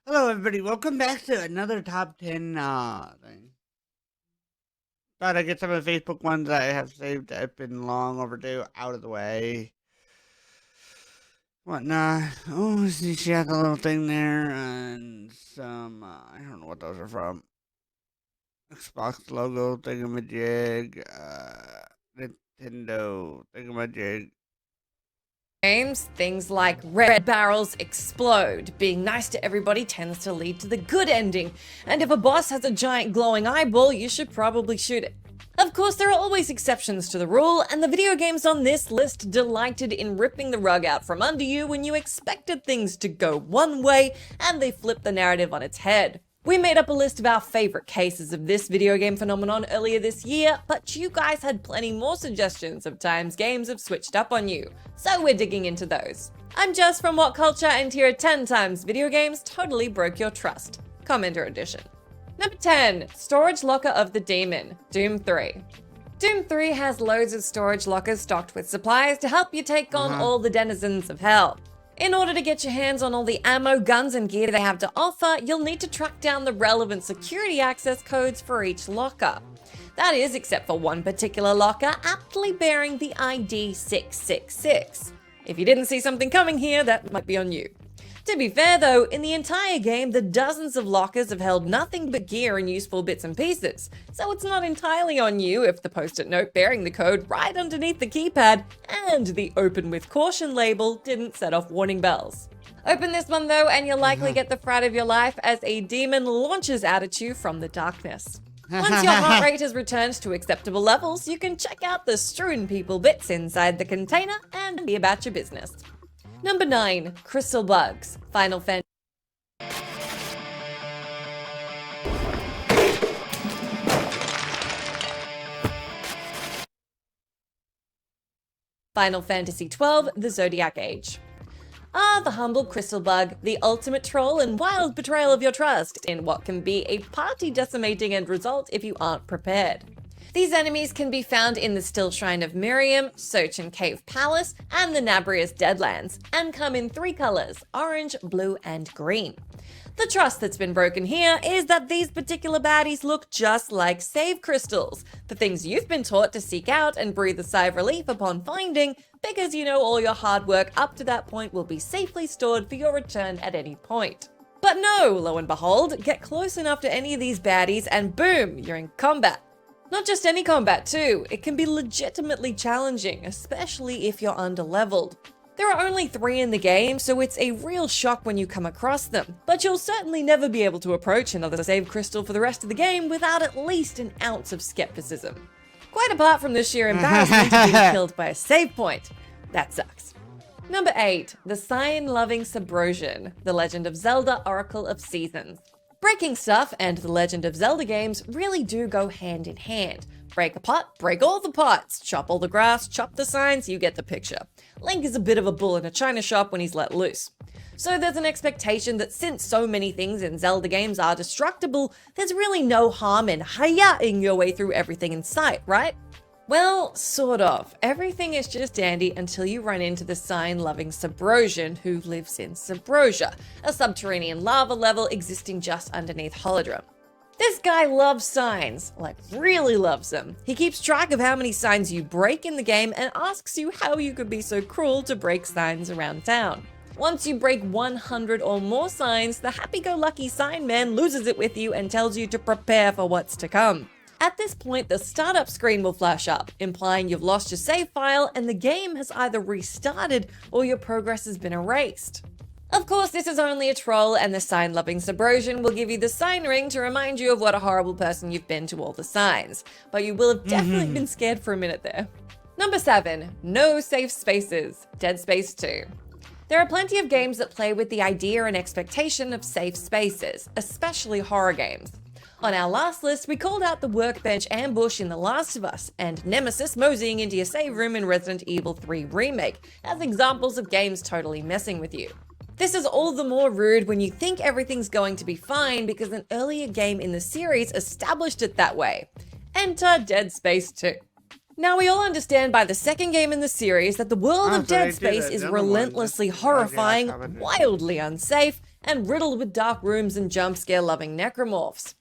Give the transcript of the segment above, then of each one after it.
Hello, everybody. Welcome back to another top 10 thing. Thought I'd get some of the Facebook ones I have saved that have been long overdue out of the way. Whatnot. Oh, see, she has a little thing there and some, I don't know what those are from. Xbox logo thingamajig, Nintendo thingamajig. Games, things like red barrels explode. Being nice to everybody tends to lead to the good ending, and if a boss has a giant glowing eyeball, you should probably shoot it. Of course, there are always exceptions to the rule, and the video games on this list delighted in ripping the rug out from under you when you expected things to go one way and they flip the narrative on its head. We made up a list of our favorite cases of this video game phenomenon earlier this year, but you guys had plenty more suggestions of times games have switched up on you, so we're digging into those. I'm Jess from What Culture, and here are 10 times video games totally broke your trust. Commenter edition. Number 10, Storage Locker of the Demon, Doom 3. Doom 3 has loads of storage lockers stocked with supplies to help you take on all the denizens of hell. In order to get your hands on all the ammo, guns, and gear they have to offer, you'll need to track down the relevant security access codes for each locker. That is, except for one particular locker, aptly bearing the ID 666. If you didn't see something coming here, that might be on you. To be fair though, in the entire game, the dozens of lockers have held nothing but gear and useful bits and pieces, so it's not entirely on you if the post-it note bearing the code right underneath the keypad and the open with caution label didn't set off warning bells. Open this one though, and you'll likely get the fright of your life as a demon launches out at you from the darkness. Once your heart rate has returned to acceptable levels, you can check out the strewn people bits inside the container and be about your business. Number 9, Crystal Bugs, Final Fantasy. Final Fantasy XII, The Zodiac Age. The humble crystal bug, the ultimate troll and wild betrayal of your trust in what can be a party-decimating end result if you aren't prepared. These enemies can be found in the Still Shrine of Miriam, Sochin Cave Palace, and the Nabrius Deadlands, and come in 3 colors, orange, blue, and green. The trust that's been broken here is that these particular baddies look just like save crystals, the things you've been taught to seek out and breathe a sigh of relief upon finding, because you know all your hard work up to that point will be safely stored for your return at any point. But no, lo and behold, get close enough to any of these baddies and boom, you're in combat. Not just any combat too, it can be legitimately challenging, especially if you're underleveled. There are only 3 in the game, so it's a real shock when you come across them, but you'll certainly never be able to approach another save crystal for the rest of the game without at least an ounce of skepticism. Quite apart from the sheer embarrassment of being killed by a save point. That sucks. Number 8, the Sign-Loving Subrosion, The Legend of Zelda Oracle of Seasons. Breaking stuff and the Legend of Zelda games really do go hand in hand. Break a pot, break all the pots. Chop all the grass, chop the signs, you get the picture. Link is a bit of a bull in a china shop when he's let loose. So there's an expectation that since so many things in Zelda games are destructible, there's really no harm in hiya-ing your way through everything in sight, right? Well, sort of. Everything is just dandy until you run into the sign-loving Subrosion who lives in Subrosia, a subterranean lava level existing just underneath Holodrum. This guy loves signs, like really loves them. He keeps track of how many signs you break in the game and asks you how you could be so cruel to break signs around town. Once you break 100 or more signs, the happy-go-lucky sign man loses it with you and tells you to prepare for what's to come. At this point, the startup screen will flash up, implying you've lost your save file and the game has either restarted or your progress has been erased. Of course, this is only a troll, and the sign-loving Subrosion will give you the sign ring to remind you of what a horrible person you've been to all the signs. But you will have definitely been scared for a minute there. Number 7, No Safe Spaces, Dead Space 2. There are plenty of games that play with the idea and expectation of safe spaces, especially horror games. On our last list, we called out the workbench ambush in The Last of Us and Nemesis moseying into your save room in Resident Evil 3 Remake as examples of games totally messing with you. This is all the more rude when you think everything's going to be fine because an earlier game in the series established it that way. Enter Dead Space 2. Now, we all understand by the second game in the series that the world of Dead Space is relentlessly horrifying, wildly unsafe, and riddled with dark rooms and jump scare loving necromorphs.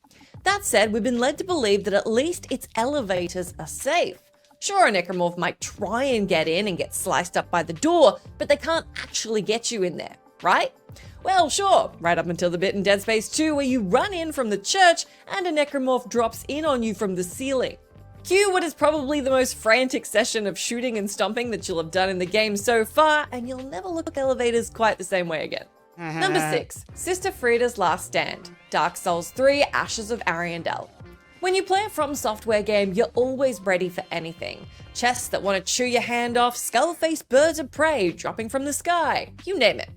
That said, we've been led to believe that at least its elevators are safe. Sure, a necromorph might try and get in and get sliced up by the door, but they can't actually get you in there, right? Well, sure, right up until the bit in Dead Space 2 where you run in from the church and a necromorph drops in on you from the ceiling. Cue what is probably the most frantic session of shooting and stomping that you'll have done in the game so far, and you'll never look at elevators quite the same way again. Number 6. Sister Frieda's Last Stand, Dark Souls 3 Ashes of Ariandel. When you play a From Software game, you're always ready for anything. Chests that want to chew your hand off, skull-faced birds of prey dropping from the sky, you name it.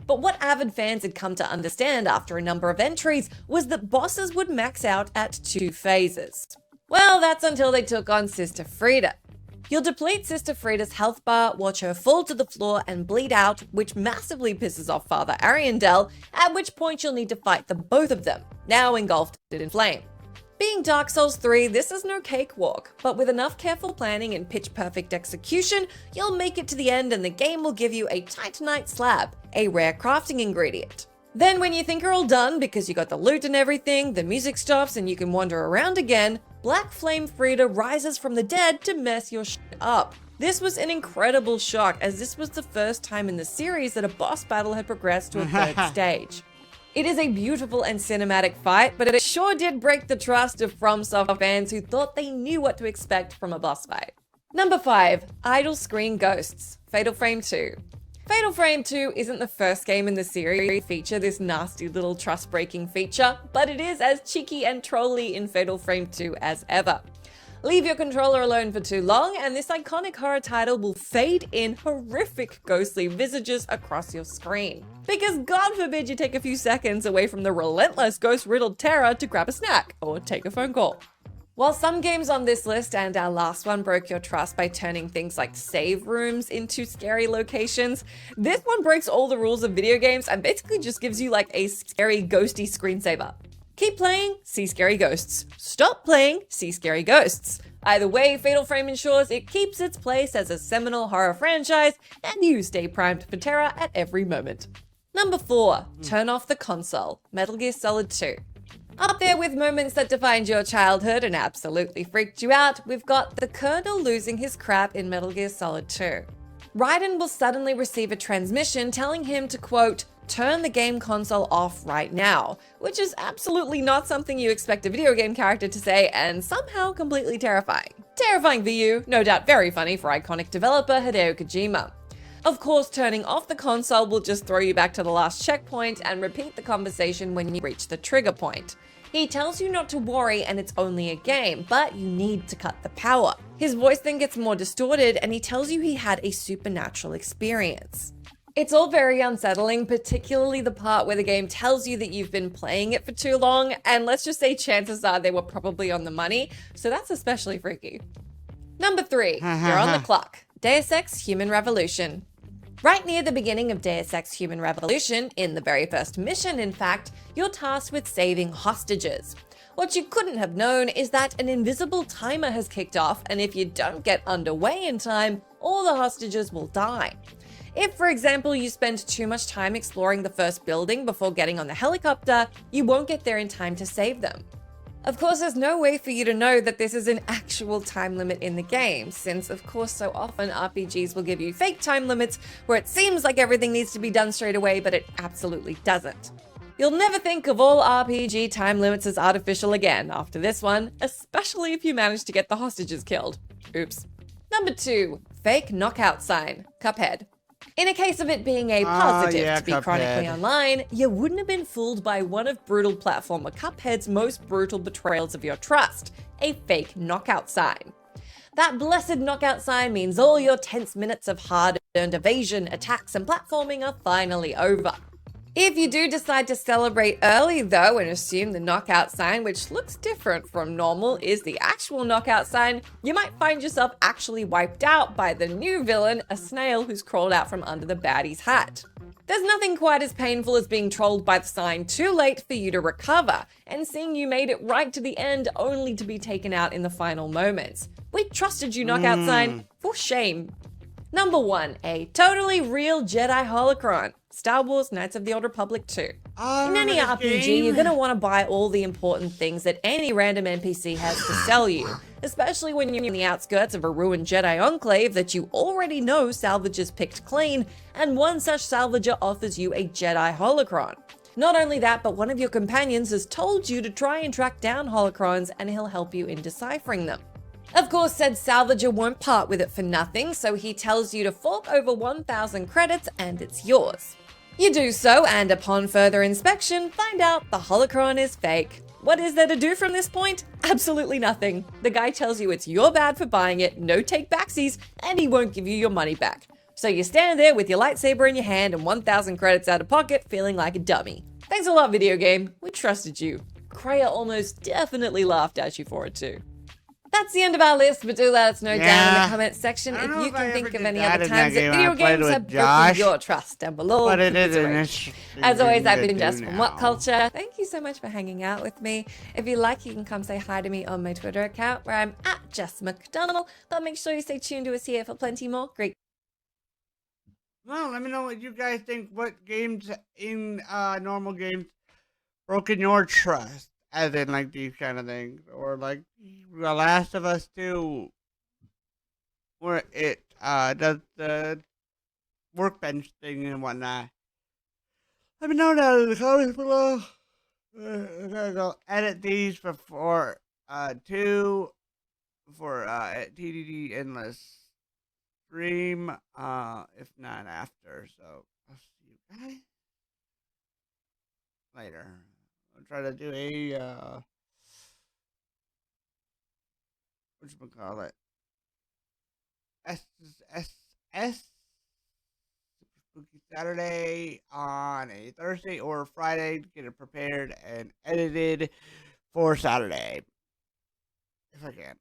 But what avid fans had come to understand after a number of entries was that bosses would max out at 2 phases. Well, that's until they took on Sister Frieda. You'll deplete Sister Frieda's health bar, watch her fall to the floor and bleed out, which massively pisses off Father Ariandel, at which point you'll need to fight the both of them, now engulfed in flame. Being Dark Souls 3, this is no cakewalk, but with enough careful planning and pitch-perfect execution, you'll make it to the end and the game will give you a Titanite slab, a rare crafting ingredient. Then when you think you're all done because you got the loot and everything, the music stops and you can wander around again, Black Flame Frieda rises from the dead to mess your shit up. This was an incredible shock, as this was the first time in the series that a boss battle had progressed to a third stage. It is a beautiful and cinematic fight, but it sure did break the trust of FromSoft fans who thought they knew what to expect from a boss fight. Number 5. Idle Screen Ghosts, Fatal Frame 2. Fatal Frame 2 isn't the first game in the series to feature this nasty little trust-breaking feature, but it is as cheeky and trolly in Fatal Frame 2 as ever. Leave your controller alone for too long, and this iconic horror title will fade in horrific ghostly visages across your screen. Because God forbid you take a few seconds away from the relentless ghost-riddled terror to grab a snack or take a phone call. While some games on this list and our last one broke your trust by turning things like save rooms into scary locations, this one breaks all the rules of video games and basically just gives you like a scary ghosty screensaver. Keep playing, see scary ghosts. Stop playing, see scary ghosts. Either way, Fatal Frame ensures it keeps its place as a seminal horror franchise, and you stay primed for terror at every moment. Number 4. Turn off the console, Metal Gear Solid 2. Up there with moments that defined your childhood and absolutely freaked you out, we've got the Colonel losing his crap in Metal Gear Solid 2. Raiden will suddenly receive a transmission telling him to, quote, turn the game console off right now, which is absolutely not something you expect a video game character to say, and somehow completely terrifying. Terrifying for you, no doubt very funny for iconic developer Hideo Kojima. Of course, turning off the console will just throw you back to the last checkpoint and repeat the conversation when you reach the trigger point. He tells you not to worry and it's only a game, but you need to cut the power. His voice then gets more distorted and he tells you he had a supernatural experience. It's all very unsettling, particularly the part where the game tells you that you've been playing it for too long, and let's just say chances are they were probably on the money, so that's especially freaky. Number 3, you're on the clock. Deus Ex Human Revolution. Right near the beginning of Deus Ex Human Revolution, in the very first mission in fact, you're tasked with saving hostages. What you couldn't have known is that an invisible timer has kicked off, and if you don't get underway in time, all the hostages will die. If, for example, you spend too much time exploring the first building before getting on the helicopter, you won't get there in time to save them. Of course, there's no way for you to know that this is an actual time limit in the game, since of course so often RPGs will give you fake time limits where it seems like everything needs to be done straight away, but it absolutely doesn't. You'll never think of all RPG time limits as artificial again after this one, especially if you manage to get the hostages killed. Oops. Number 2, fake knockout sign, Cuphead. In a case of it being a positive to be Cuphead. chronically online, you wouldn't have been fooled by one of brutal platformer Cuphead's most brutal betrayals of your trust, a fake knockout sign. That blessed knockout sign means all your tense minutes of hard-earned evasion, attacks, and platforming are finally over. If you do decide to celebrate early though and assume the knockout sign, which looks different from normal, is the actual knockout sign, you might find yourself actually wiped out by the new villain, a snail who's crawled out from under the baddie's hat. There's nothing quite as painful as being trolled by the sign too late for you to recover, and seeing you made it right to the end only to be taken out in the final moments. We trusted you, knockout sign, for shame. Number 1, a totally real Jedi holocron. Star Wars Knights of the Old Republic 2. In any RPG, you're going to want to buy all the important things that any random NPC has to sell you, especially when you're in the outskirts of a ruined Jedi enclave that you already know salvagers picked clean, and one such salvager offers you a Jedi holocron. Not only that, but one of your companions has told you to try and track down holocrons and he'll help you in deciphering them. Of course, said salvager won't part with it for nothing, so he tells you to fork over 1,000 credits and it's yours. You do so, and upon further inspection, find out the holocron is fake. What is there to do from this point? Absolutely nothing. The guy tells you it's your bad for buying it, no take backsies, and he won't give you your money back. So you stand there with your lightsaber in your hand and 1,000 credits out of pocket, feeling like a dummy. Thanks a lot, video game. We trusted you. Kreia almost definitely laughed at you for it too. That's the end of our list, but do let us know down in the comments section if you can think of any other times that video games have broken your trust down below. But it is an interesting. As always, I've been Jess from What Culture. Thank you so much for hanging out with me. If you like, you can come say hi to me on my Twitter account where I'm at Jess McDonald. But make sure you stay tuned to us here for plenty more great. Well, let me know what you guys think. What games in normal games broken your trust? As in, like, these kind of things. Or, like, The Last of Us 2. Where it does the workbench thing and whatnot. Let me know down in the comments below. I'm gonna go edit these before 2 for TDD Endless stream. If not after. So, I'll see you guys later. I'll try to do a whatchamacallit? S Spooky Saturday on a Thursday or Friday to get it prepared and edited for Saturday. If I can.